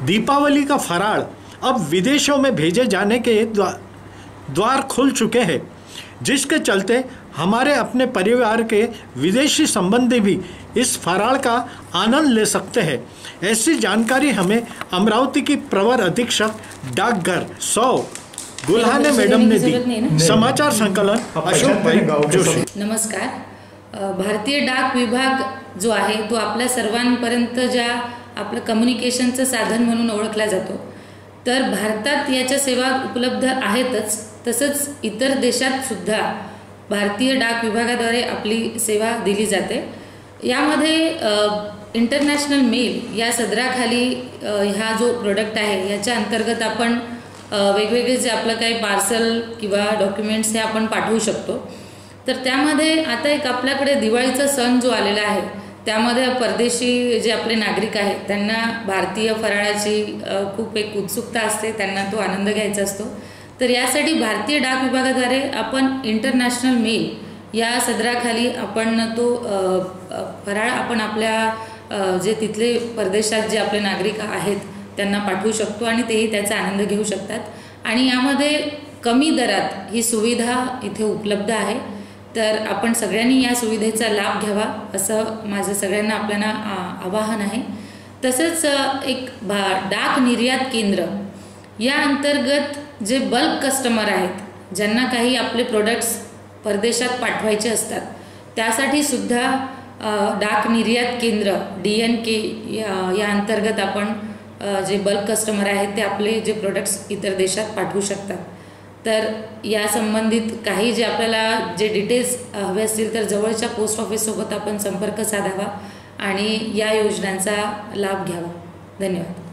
दीपावली का फराळ अब विदेशों में भेजे जाने के द्वार खुल चुके हैं, जिसके चलते हमारे अपने परिवार के विदेशी संबंधी भी इस फराळ का आनंद ले सकते हैं। ऐसी जानकारी हमें अमरावती की प्रवर अधीक्षक डाकघर 100 गुल्हाने मैडम ने दी। समाचार संकलन अशोक भाई जोशी। नमस्कार। भारतीय डाक विभाग जो आहे तो आपल्या सर्वांपर्यंत ज्या आपलं कम्युनिकेशनचं साधन म्हणून ओळखला जातो, तर भारतात याच्या सेवा उपलब्ध आहेतच, तसंच इतर देशात सुद्धा भारतीय डाक विभागाद्वारे आपली सेवा दिली जाते। यामध्ये इंटरनॅशनल मेल या सदराखाली हा जो प्रोडक्ट आहे याच्या अंतर्गत आपण वेगवेगळे जे आपलं काही पार्सल किंवा डॉक्युमेंट्स हे आपण पाठवू शकतो। तर त्यामध्ये आता एक आपल्याकडे दिवाळीचा सण जो आलेला आहे, त्यामध्ये परदेशी जे आपले नागरिक आहेत त्यांना भारतीय फराळाची खूप एक उत्सुकता असते, त्यांना तो आनंद घ्यायचा असतो। तर यासाठी भारतीय डाक विभागाद्वारे आपण इंटरनॅशनल मेल या सदराखाली आपण तो फराळ आपण आपल्या जे तिथले परदेशात जे आपले नागरिक आहेत त्यांना पाठवू शकतो आणि तेही त्याचा आनंद घेऊ शकतात। आणि यामध्ये कमी दरात ही सुविधा इथे उपलब्ध आहे, तर आपण सगळ्यांनी या सुविधेचा लाभ घ्यावा असं माझं सगळ्यांना आपल्याला आवाहन आहे। तसंच एक डाक निर्यात केंद्र या अंतर्गत जे बल्क कस्टमर आहेत, ज्यांना काही आपले प्रोडक्ट्स परदेशात पाठवायचे असतात, त्यासाठी सुद्धा डाक निर्यात केंद्र DNK या अंतर्गत आपण जे बल्क कस्टमर आहेत ते आपले जे प्रोडक्ट्स इतर देशात पाठवू शकतात। तर या संबंधित काही जे आपल्याला जे डिटेल्स हवे असतील तर जवळच्या पोस्ट ऑफिस सोबत आपण संपर्क साधावा आणि या योजनांचा लाभ घ्यावा। धन्यवाद।